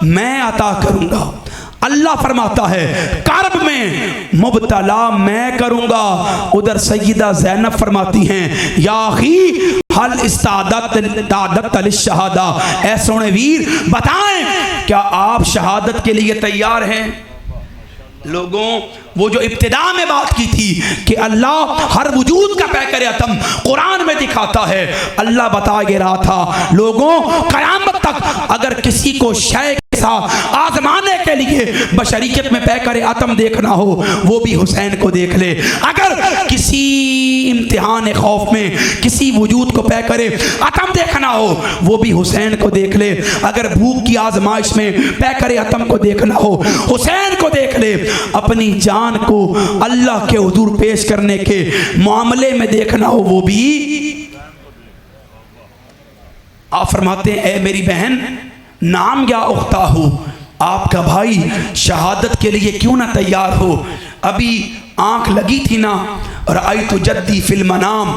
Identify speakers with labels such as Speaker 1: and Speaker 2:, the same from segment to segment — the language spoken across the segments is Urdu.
Speaker 1: میں عطا کروں گا۔ اللہ فرماتا ہے کرب میں مبتلا میں کروں گا۔ ادھر سیدہ زینب فرماتی ہیں یا اخی حل استعدت للشہادہ، اے سونے ویر بتائیں کیا آپ شہادت کے لیے تیار ہیں؟ لوگوں وہ جو ابتدا میں بات کی تھی کہ اللہ ہر وجود کا پیکر اتم قرآن میں دکھاتا ہے، اللہ بتا گے رہا تھا لوگوں قیامت تک اگر کسی کو شے کے ساتھ آزمانے کے لیے بشریت میں پیکر اتم دیکھنا ہو وہ بھی حسین کو دیکھ لے۔ اگر کسی امتحان خوف میں کسی وجود کو پیکر اتم دیکھنا ہو وہ بھی حسین کو دیکھ لے۔ اگر بھوک کی آزمائش میں پیکر اتم کو دیکھنا ہو حسین کو دیکھ لے۔ اپنی جان کو اللہ کے حضور پیش کرنے کے معاملے میں دیکھنا ہو وہ بھی۔ آپ فرماتے ہیں اے میری بہن نام یا اختہ ہو، آپ کا بھائی شہادت کے لیے کیوں نہ تیار ہو؟ ابھی آنکھ لگی تھی نا، رأیت جدی فی المنام،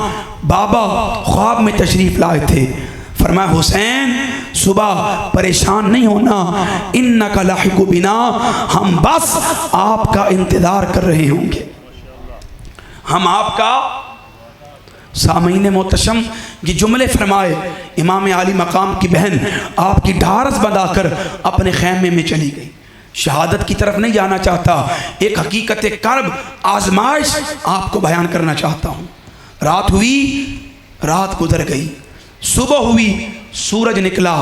Speaker 1: بابا خواب میں تشریف لائے تھے، فرمایا حسین صبح پریشان نہیں ہونا، انک لاحق بنا، ہم بس آپ کا انتظار کر رہے ہوں گے، ہم آپ کا۔ سامعین محتشم یہ جملے فرمائے، امام عالی مقام کی بہن آپ کی ڈھارس بندھا کر اپنے خیمے میں چلی گئی، شہادت کی طرف نہیں جانا چاہتا، ایک حقیقت کرب آزمائش آپ کو بیان کرنا چاہتا ہوں۔ رات ہوئی، رات گزر گئی، صبح ہوئی، سورج نکلا،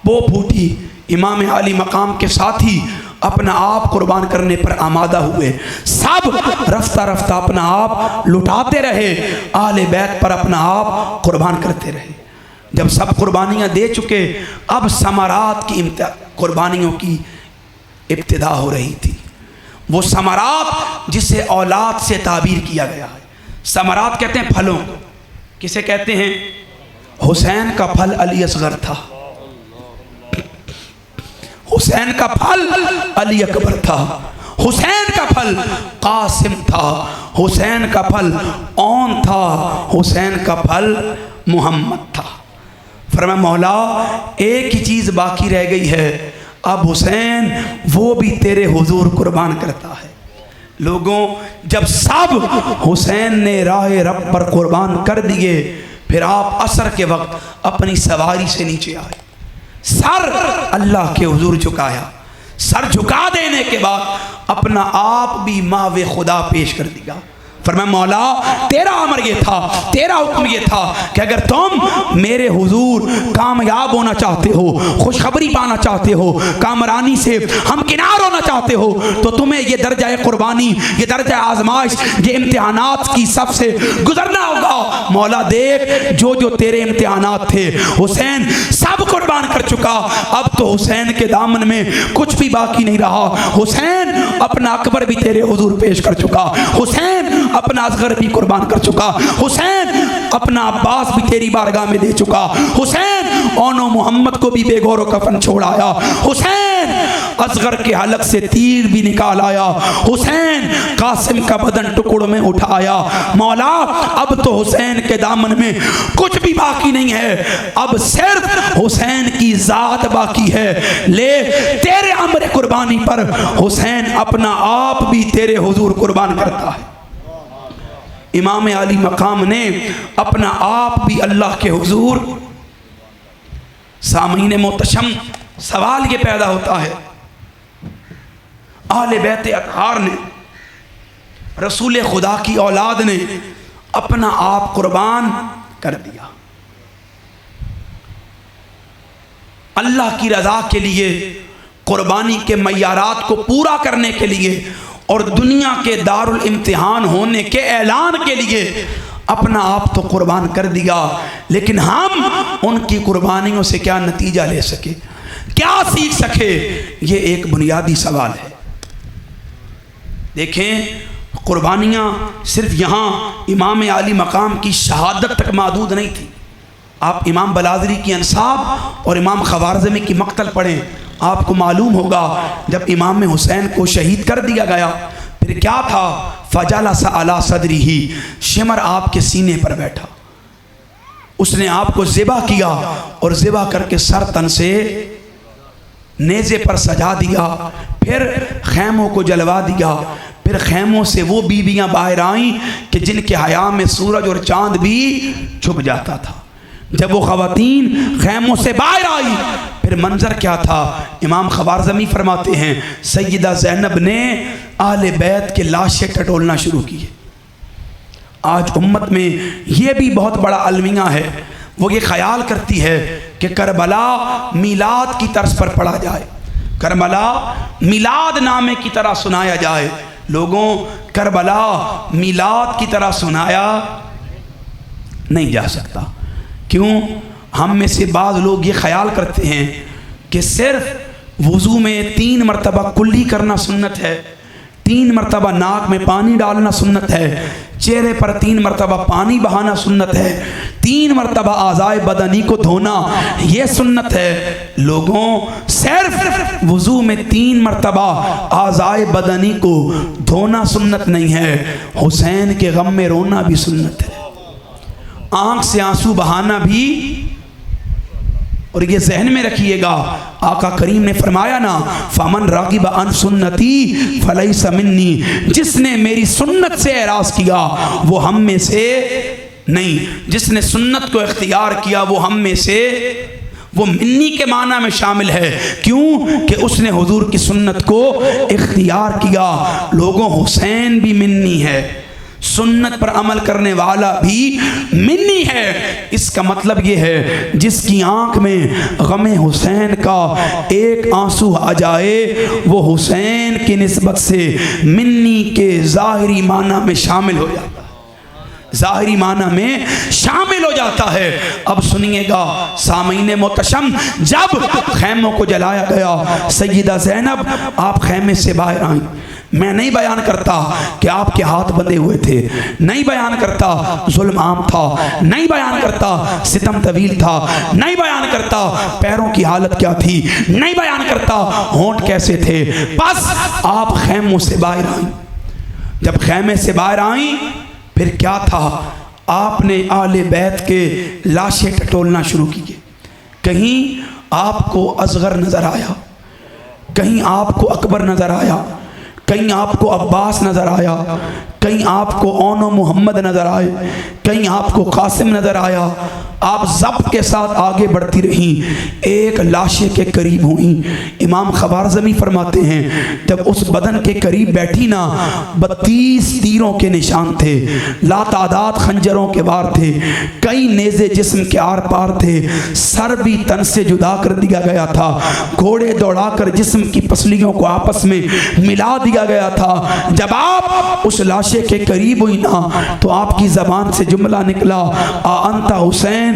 Speaker 1: پو پھوٹی، امام عالی مقام کے ساتھی اپنا آپ قربان کرنے پر آمادہ ہوئے، سب رفتہ رفتہ اپنا آپ لٹاتے رہے، اہل بیت پر اپنا آپ قربان کرتے رہے۔ جب سب قربانیاں دے چکے اب ثمرات کی قربانیوں کی ابتدا ہو رہی تھی، وہ ثمرات جسے اولاد سے تعبیر کیا گیا ہے۔ ثمرات کہتے ہیں پھلوں، کسے کہتے ہیں؟ حسین کا پھل علی اصغر تھا، حسین کا پھل علی اکبر تھا، حسین کا پھل قاسم تھا، حسین کا پھل اون تھا، حسین کا پھل محمد تھا۔ فرمایا مولا ایک ہی چیز باقی رہ گئی ہے، اب حسین وہ بھی تیرے حضور قربان کرتا ہے۔ لوگوں جب سب حسین نے راہ رب پر قربان کر دیے، پھر آپ عصر کے وقت اپنی سواری سے نیچے آئے، سر اللہ کے حضور جھکایا، سر جھکا دینے کے بعد اپنا آپ بھی ماوِ خدا پیش کر دیا۔ فرمایا مولا تیرا امر یہ تھا، تیرا حکم یہ تھا کہ اگر تم میرے حضور کامیاب ہونا چاہتے ہو، خوشخبری پانا چاہتے ہو، کامرانی سے ہم کنار ہونا چاہتے ہو تو تمہیں یہ درجہ قربانی، یہ درجہ آزمائش، یہ امتحانات کی سب سے گزرنا ہوگا۔ مولا دیکھ جو جو تیرے امتحانات تھے حسین سب قربان کر چکا، اب تو حسین کے دامن میں کچھ بھی باقی نہیں رہا، حسین اپنا اکبر بھی تیرے حضور پیش کر چکا، حسین اپنا اصغر بھی قربان کر چکا، حسین اپنا عباس بھی تیری بارگاہ میں دے چکا، حسین اونو محمد کو بھی بے گور و کفن چھوڑ آیا، حسین اصغر کے حلق سے تیر بھی نکال آیا، حسین قاسم کا بدن ٹکڑوں میں اٹھایا۔ مولا اب تو حسین کے دامن میں کچھ بھی باقی نہیں ہے، اب صرف حسین کی ذات باقی ہے، لے تیرے امر قربانی پر حسین اپنا آپ بھی تیرے حضور قربان کرتا ہے۔ امام علی مقام نے اپنا آپ بھی اللہ کے حضور۔ سامعین محتشم سوال یہ پیدا ہوتا ہے، اہل بیت اطہار نے، رسول خدا کی اولاد نے اپنا آپ قربان کر دیا اللہ کی رضا کے لیے، قربانی کے معیارات کو پورا کرنے کے لیے اور دنیا کے دارالامتحان ہونے کے اعلان کے لیے اپنا آپ تو قربان کر دیا، لیکن ہم ان کی قربانیوں سے کیا نتیجہ لے سکے، کیا سیکھ سکے، یہ ایک بنیادی سوال ہے۔ دیکھیں قربانیاں صرف یہاں امام عالی مقام کی شہادت تک محدود نہیں تھی، آپ امام بلازری کی انصاب اور امام خوارزمی کی مقتل پڑھیں، آپ کو معلوم ہوگا جب امام حسین کو شہید کر دیا گیا پھر کیا تھا، فجلس علی صدرہ، شمر آپ کے سینے پر بیٹھا، اس نے آپ کو ذبح کیا اور ذبح کر کے سر تن سے نیزے پر سجا دیا، پھر خیموں کو جلوا دیا، پھر خیموں سے وہ بیویاں باہر آئیں کہ جن کے حیا میں سورج اور چاند بھی چھپ جاتا تھا۔ جب وہ خواتین خیموں سے باہر آئی پھر منظر کیا تھا؟ امام خوارزمی فرماتے ہیں سیدہ زینب نے اہل بیت کے لاشیں ٹٹولنا شروع کی۔ آج امت میں یہ بھی بہت بڑا المیہ ہے، وہ یہ خیال کرتی ہے کہ کربلا میلاد کی طرز پر پڑھا جائے، کربلا میلاد نامے کی طرح سنایا جائے۔ لوگوں، کربلا میلاد کی طرح سنایا نہیں جا سکتا۔ کیوں؟ ہم میں سے بعض لوگ یہ خیال کرتے ہیں کہ صرف وضو میں 3 مرتبہ کلی کرنا سنت ہے، 3 مرتبہ ناک میں پانی ڈالنا سنت ہے، چہرے پر 3 مرتبہ پانی بہانا سنت ہے، 3 مرتبہ اعضائے بدنی کو دھونا یہ سنت ہے۔ لوگوں، صرف وضو میں 3 مرتبہ اعضائے بدنی کو دھونا سنت نہیں ہے، حسین کے غم میں رونا بھی سنت ہے، آنکھ سے آنسو بہانا بھی۔ اور یہ ذہن میں رکھیے گا، آقا کریم نے فرمایا نا فمن راغب عن سنتی فلیس منی، جس نے میری سنت سے اعراض کیا وہ ہم میں سے نہیں، جس نے سنت کو اختیار کیا وہ ہم میں سے، وہ منی کے معنی میں شامل ہے۔ کیوں کہ اس نے حضور کی سنت کو اختیار کیا۔ لوگوں، حسین بھی منی ہے، سنت پر عمل کرنے والا بھی منی ہے۔ اس کا مطلب یہ ہے جس کی آنکھ میں غم حسین کا ایک آنسو آ جائے وہ حسین کی نسبت سے منی کے ظاہری معنی میں شامل ہو جاتا ہے، ظاہری معنی میں شامل ہو جاتا ہے۔ اب سنیے گا سامعین محتشم، جب خیموں کو جلایا گیا سیدہ زینب آپ خیمے سے باہر آئیں۔ میں نہیں بیان کرتا کہ آپ کے ہاتھ بندھے ہوئے تھے، نہیں بیان کرتا ظلم عام تھا، نہیں بیان کرتا ستم طویل تھا، نہیں بیان کرتا پیروں کی حالت کیا تھی، نہیں بیان کرتا ہونٹ کیسے تھے، بس آپ خیموں سے باہر آئیں۔ جب خیمے سے باہر آئیں پھر کیا تھا؟ آپ نے اہل بیت کے لاشیں ٹٹولنا شروع کیے۔ کہیں آپ کو اصغر نظر آیا، کہیں آپ کو اکبر نظر آیا، کہیں آپ کو عباس نظر آیا، کہیں آپ کو اون و محمد نظر آئے، کہیں آپ کو قاسم نظر آیا۔ آپ ضبط کے ساتھ آگے بڑھتی رہیں، ایک لاشے کے قریب ہوئیں۔ امام خوارزمی فرماتے ہیں جب اس بدن کے قریب بیٹھی نا 32 تیروں کے نشان تھے، لاتعداد خنجروں کے وار تھے، کئی نیزے جسم کے آر پار تھے، سر بھی تن سے جدا کر دیا گیا تھا، گھوڑے دوڑا کر جسم کی پسلیوں کو آپس میں ملا دیا گیا تھا۔ جب آپ اس لاشے کے قریب ہوئی نا تو آپ کی زبان سے جملہ نکلا انت حسین،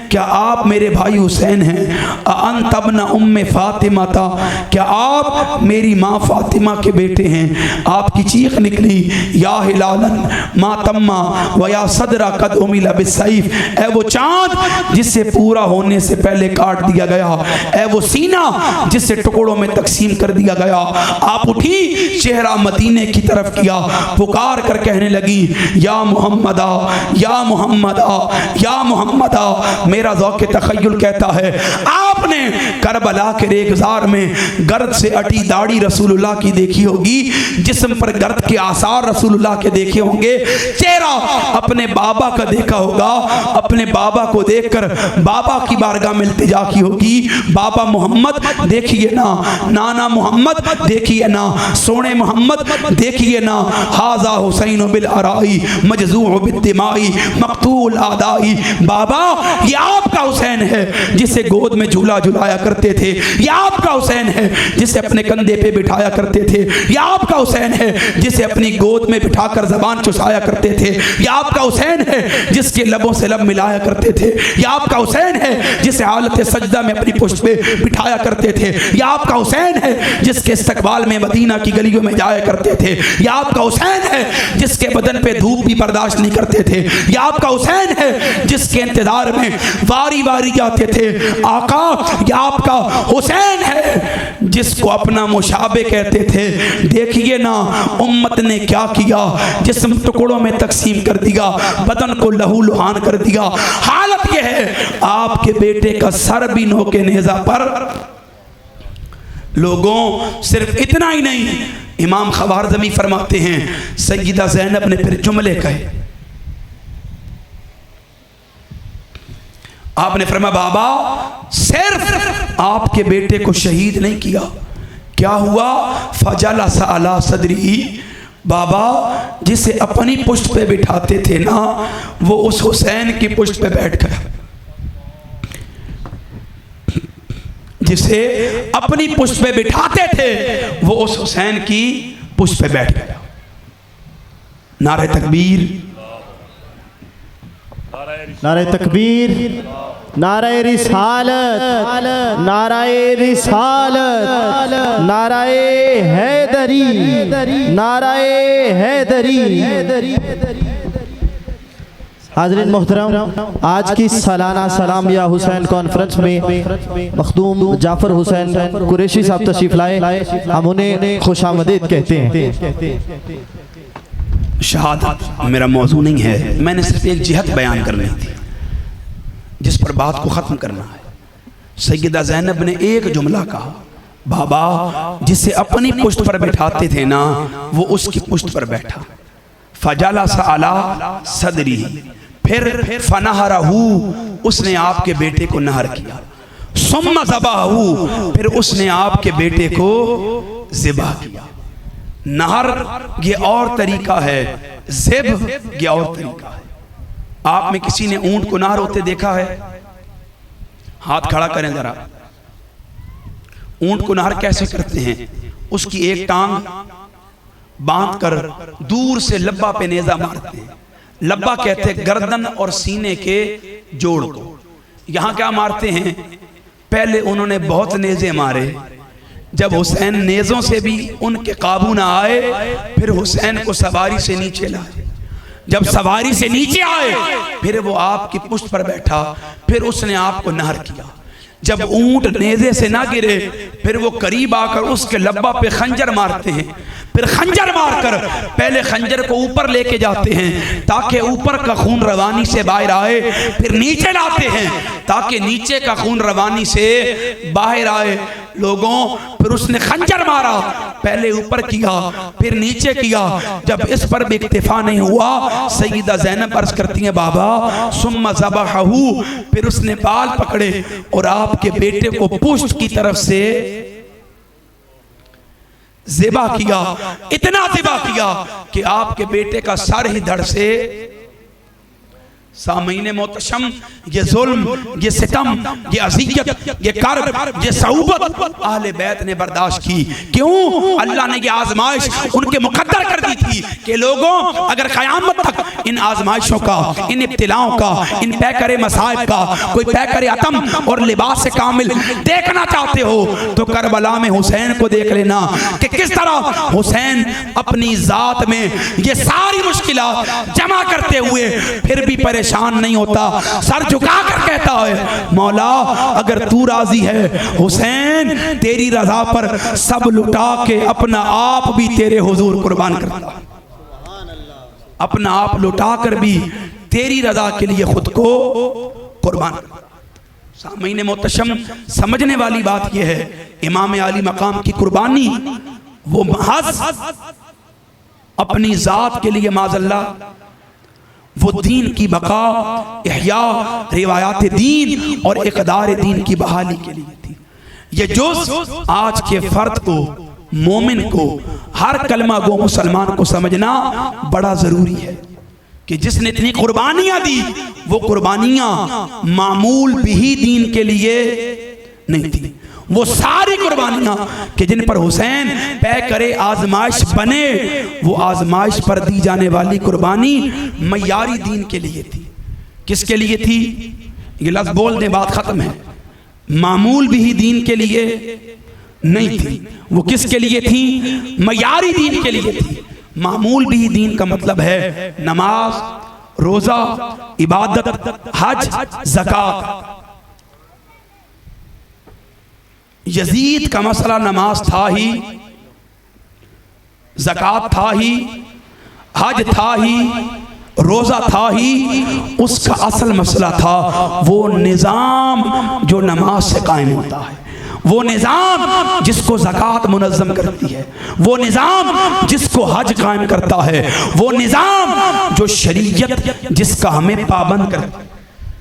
Speaker 1: کیا آپ میرے بھائی حسین ہیں؟ انت ابن ام فاطمہ تا، کیا آپ میری ماں فاطمہ کے بیٹے ہیں؟ آپ کی چیخ نکلی یا ہلالا ما تما و یا صدرا قد امیل بالسیف، اے وہ چاند جس سے پورا ہونے سے پہلے کاٹ دیا گیا، اے وہ سینہ جس سے ٹکڑوں میں تقسیم کر دیا گیا۔ آپ اٹھی، چہرہ مدینے کی طرف کیا، پکار کر کہنے لگی یا محمدہ یا محمدہ یا محمدہ۔ میرا ذوق تخیل کہتا ہے آپ نے کربلا کے ریگزار میں گرد سے اٹی داڑھی رسول اللہ کی دیکھی ہوگی، جسم پر گرد کے آثار رسول اللہ کے دیکھے ہوں گے، چہرہ اپنے بابا کا دیکھا ہوگا، اپنے بابا کو دیکھ کر بابا کی بارگاہ میں التجا کی ہوگی، بابا محمد دیکھیے نا، نانا محمد دیکھیے نا، سونے محمد دیکھیے نا، حاذا حسین بالارائی مجزوع بالدمائی مقتول آدائی۔ بابا یہ آپ کا حسین ہے جسے گود میں جھولا جھلایا کرتے تھے، یہ آپ کا حسین ہے جسے اپنے کندھے پہ بٹھایا کرتے تھے، یہ آپ کا حسین ہے جسے اپنی گود میں بٹھا کر زبان چسایا کرتے تھے، یہ آپ کا حسین ہے جس کے لبوں سے لب ملایا کرتے تھے، یہ آپ کا حسین ہے جسے حالت سجدہ میں اپنی پشت پہ بٹھایا کرتے تھے، یہ آپ کا حسین ہے جس کے استقبال میں مدینہ کی گلیوں میں جایا کرتے تھے، یہ آپ کا حسین ہے جس کے بدن پہ دھوپ بھی برداشت نہیں کرتے تھے، یہ آپ کا حسین ہے جس کے انتظار میں واری واری جاتے تھے۔ آقا یہ آپ کا حسین ہے جس کو اپنا مشابہ کہتے تھے۔ دیکھیے نا امت نے کیا کیا، جسم ٹکڑوں میں تقسیم کر دیا، بدن کو لہو لہان کر دیا۔ حالت یہ ہے آپ کے بیٹے کا سر بھی نوکے نیزہ پر لوگوں صرف اتنا ہی نہیں، امام خوارزمی فرماتے ہیں سیدہ زینب نے پھر جملے کہے. آپ نے فرمایا بابا صرف آپ کے بیٹے کو شہید نہیں کیا، کیا ہوا؟ فجلس علی صدری، بابا جسے اپنی پشت پہ بٹھاتے تھے نا وہ اس حسین کی پشت پہ بیٹھ گیا. جسے اپنی پشت پہ بٹھاتے تھے وہ اس حسین کی پشت پہ بیٹھ گیا. نعرہ تکبیر،
Speaker 2: نعرہ تکبیر، نعرہ رسالت، نعرہ رسالت، نعرہ حیدری، نعرہ حیدری. حاضرین محترم، آج کی سالانہ سلام یا حسین کانفرنس میں مخدوم جعفر حسین قریشی صاحب تشریف لائے. ہم انہیں خوش آمدید کہتے ہیں.
Speaker 1: شہادت میرا موضوع نہیں ہے، میں نے صرف ایک جہت بیان کرنی تھی جس پر بات کو ختم کرنا ہے. سیدہ زینب نے ایک جملہ کہا، بابا جسے اپنی پشت پر بٹھاتے تھے نا وہ اس کی پشت پر بیٹھا. فجلس علی صدری، پھر فنہرہ، اس نے آپ کے بیٹے کو نہر کیا. ثم ذبحہ، پھر اس نے آپ کے بیٹے کو ذبح کیا. نہر یہ اور طریقہ ہے، ذبح یہ اور طریقہ ہے. آپ میں کسی نے اونٹ کو نہر ہوتے دیکھا ہے؟ ہاتھ کھڑا کریں ذرا. اونٹ کو نہر کیسے کرتے ہیں؟ اس کی ایک ٹانگ باندھ کر دور سے لبہ پہ نیزہ مارتے ہیں. لبہ کہتے ہیں گردن اور سینے کے جوڑ کو. یہاں کیا مارتے ہیں؟ پہلے انہوں نے بہت نیزے مارے، جب حسین نیزوں سے بھی ان کے قابو نہ آئے پھر حسین کو سواری سے نیچے لائے. جب سواری سے نیچے آئے پھر وہ آپ کی پشت پر بیٹھا، پھر اس نے آپ کو نہر کیا. جب اونٹ نیزے سے نہ گرے پھر وہ قریب آ کر اس کے لبہ پہ خنجر مارتے ہیں. پھر خنجر مار کر پہلے خنجر کو اوپر لے کے جاتے ہیں تاکہ اوپر کا خون روانی سے باہر آئے، پھر نیچے لاتے ہیں تاکہ نیچے کا خون روانی سے باہر آئے. لوگوں پھر اس نے خنجر مارا، پہلے اوپر کیا پھر نیچے کیا. جب اس پر بھی اکتفا نہیں ہوا، سیدہ زینب عرض کرتی ہیں بابا ثم ذبحہ، پھر اس نے بال پکڑے اور آپ کے بیٹے کو پشت کی طرف سے ذبح کیا. اتنا ذبح کیا کہ آپ کے بیٹے کا سر ہی دھڑ سے. سامعین محتشم، یہ ظلم، یہ ستم، یہ اذیت، یہ کرب، یہ صعوبت اہل بیت نے برداشت کی. کیوں؟ اللہ نے یہ آزمائش ان کے مقدر کر دی تھی کہ لوگوں اگر قیامت تک ان آزمائشوں کا، ان ابتلاؤں کا، ان پیکر مصائب کا کوئی پیکر اتم اور لباس کامل دیکھنا چاہتے ہو تو کربلا میں حسین کو دیکھ لینا کہ کس طرح حسین اپنی ذات میں یہ ساری مشکلات جمع کرتے ہوئے پھر بھی پریشان نہیں ہوتا، سر جھکا کر کہتا ہے مولا اگر تو راضی ہے حسین تیری رضا پر سب لٹا کے اپنا آپ بھی تیرے حضور قربان کرتا، اپنا آپ لٹا کر بھی تیری رضا کے لیے خود کو قربان کرتا. سامعین محتشم، سمجھنے والی بات یہ ہے امام عالی مقام کی قربانی وہ محض اپنی ذات کے لیے معاذ اللہ، وہ دین کی بقا، احیاء روایات دین اور اقدار دین کی بحالی کے لیے تھی. یہ جز آج کے فرد کو، مومن کو، ہر کلمہ گو مسلمان کو سمجھنا بڑا ضروری ہے کہ جس نے اتنی قربانیاں دی وہ قربانیاں معمول بھی دین کے لیے نہیں تھی. وہ ساری قربانیاں کہ جن پر حسین پیکر آزمائش بنے وہ آزمائش پر دی جانے والی قربانی معیاری دین کے لیے تھی. کس کے لیے تھی؟ یہ لفظ بول دیں بات ختم ہے. معمول بھی دین کے لیے نہیں تھی. وہ کس کے لیے تھی؟ معیاری دین کے لیے تھی. معمول بھی دین کا مطلب ہے نماز، روزہ، عبادت، حج، زکوٰۃ. یزید کا مسئلہ نماز تھا ہی، زکوٰۃ تھا ہی، حج تھا ہی، روزہ تھا ہی. اس کا اصل مسئلہ تھا وہ نظام جو نماز سے قائم ہوتا ہے، وہ نظام جس کو زکوٰۃ منظم کرتی ہے، وہ نظام جس کو حج قائم کرتا ہے، وہ نظام جو شریعت جس کا ہمیں پابند کرتا ہے۔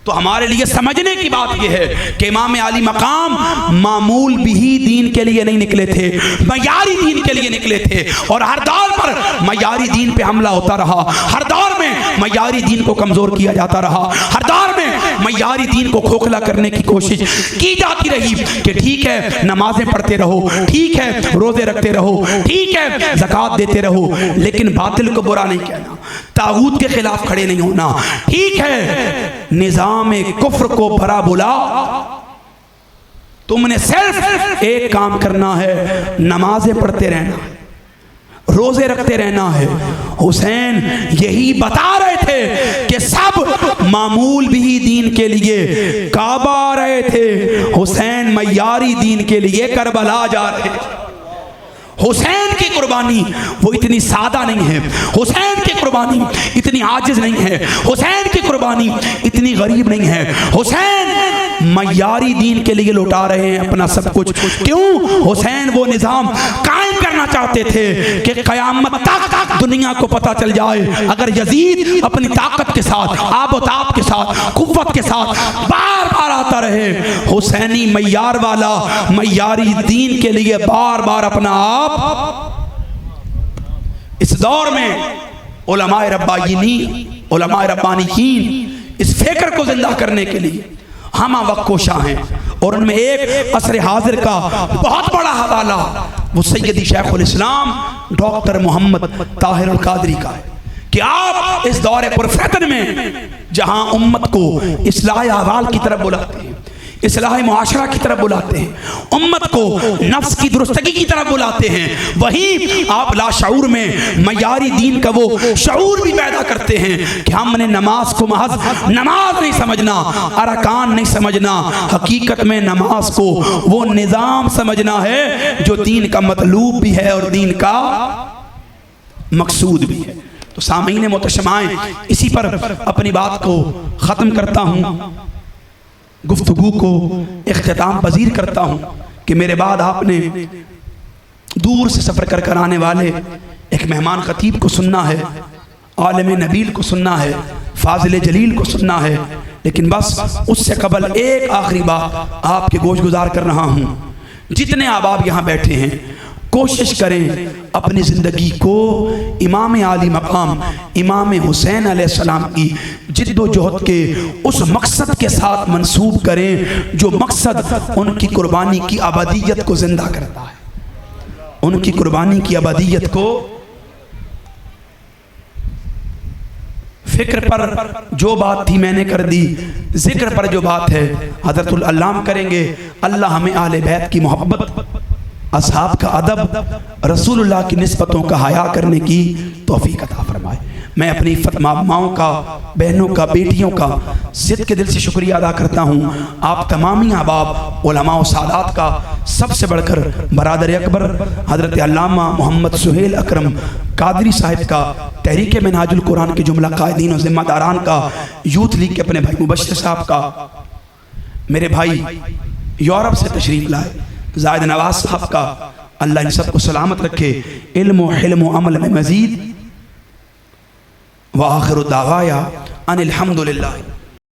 Speaker 1: تو ہمارے لیے سمجھنے کی بات یہ ہے کہ امام علی مقام معمول بھی دین کے لیے نہیں نکلے تھے، معیاری دین کے لیے نکلے تھے، اور ہر دور پر معیاری دین پہ حملہ ہوتا رہا، ہر دور میں معیاری دین کو کمزور کیا جاتا رہا، ہر دور میں معیاری دین کو کھوکھلا کرنے کی کوشش کی جاتی رہی کہ ٹھیک ہے نمازیں پڑھتے رہو، ٹھیک ہے روزے رکھتے رہو، ٹھیک ہے زکوٰۃ دیتے رہو، لیکن باطل کو برا نہیں کہنا، طاغوت کے خلاف کھڑے نہیں ہونا، ٹھیک ہے نظام کفر کو بھرا بلا، تم نے صرف ایک کام کرنا ہے، نمازیں پڑھتے رہنا ہے، روزے رکھتے رہنا ہے۔ حسین یہی بتا رہے تھے کہ سب معمول بھی دین کے لیے کعبہ آ رہے تھے، حسین معیاری دین کے لیے کربلا جا رہے تھے۔ حسین کی قربانی وہ اتنی سادہ نہیں ہے، حسین کی قربانی اتنی عاجز نہیں ہے، حسین کی قربانی اتنی غریب نہیں ہے، حسین معیاری دین کے لیے لوٹا رہے ہیں اپنا سب کچھ۔ کیوں؟ حسین وہ نظام قائم کرنا چاہتے تھے کہ قیامت تک دنیا کو پتہ چل جائے اگر یزید اپنی طاقت کے ساتھ، آب و تاب کے ساتھ، قوت کے ساتھ بار بار آتا رہے، حسینی معیار والا معیاری دین کے لیے بار بار اپنا آپ۔ اس دور میں علماء ربانیین اس فکر کو زندہ کرنے کے لیے ہمہ وقت کوشاں ہیں، اور ان میں ایک عصر حاضر کا بہت بڑا حوالہ وہ سیدی شیخ الاسلام ڈاکٹر محمد طاہر القادری کا ہے کہ آپ اس دور پرفتن میں جہاں امت کو اصلاح احوال کی طرف بلاتے ہیں، اصلاح معاشرہ کی طرف بلاتے ہیں، امت کو نفس کی درستگی کی طرف بلاتے ہیں، وہیں آپ لاشعور میں معیاری دین کا وہ شعور بھی پیدا کرتے ہیں کہ ہم نے نماز کو محض نماز نہیں سمجھنا، ارکان نہیں سمجھنا، حقیقت میں نماز کو وہ نظام سمجھنا ہے جو دین کا مطلوب بھی ہے اور دین کا مقصود بھی ہے۔ تو سامعین محتشمائیں، اسی پر اپنی بات کو ختم کرتا ہوں، گفتگو کو اختتام پذیر کرتا ہوں کہ میرے بعد آپ نے دور سے سفر کر آنے والے ایک مہمان خطیب کو سننا ہے، عالم نبیل کو سننا ہے، فاضل جلیل کو سننا ہے، لیکن بس اس سے قبل ایک آخری بات آپ کے گوش گزار کر رہا ہوں۔ جتنے احباب یہاں بیٹھے ہیں کوشش کریں اپنی زندگی کو امام عالی مقام امام حسین علیہ السلام کی جد و جہد کے اس مقصد کے ساتھ منسوب کریں جو مقصد ان کی قربانی کی ابدیت کو زندہ کرتا ہے، ان کی قربانی کی ابدیت کو۔ فکر پر جو بات تھی میں نے کر دی، ذکر پر جو بات ہے حضرت العلام کریں گے۔ اللہ ہمیں اہل بیت کی محبت، اصحاب کا ادب، رسول اللہ کی نسبتوں کا حیا کرنے کی توفیق عطا فرمائے۔ میں اپنی ماؤں کا، بہنوں کا، بیٹیوں کا صدق کے دل سے شکریہ ادا کرتا ہوں۔ آپ تمامی احباب علماء و سادات کا، سب سے بڑھ کر برادر اکبر حضرت علامہ محمد سہیل اکرم قادری صاحب کا، تحریک منہاج القرآن کے جملہ قائدین و ذمہ داران کا، یوتھ لیگ کے اپنے بھائی مبشر صاحب کا، میرے بھائی یورپ سے تشریف لائے زائد نواز صاحب کا، اللہ ان سب کو سلامت رکھے، علم و حلم و عمل میں مزید۔ وآخر دعوایا ان الحمدللہ۔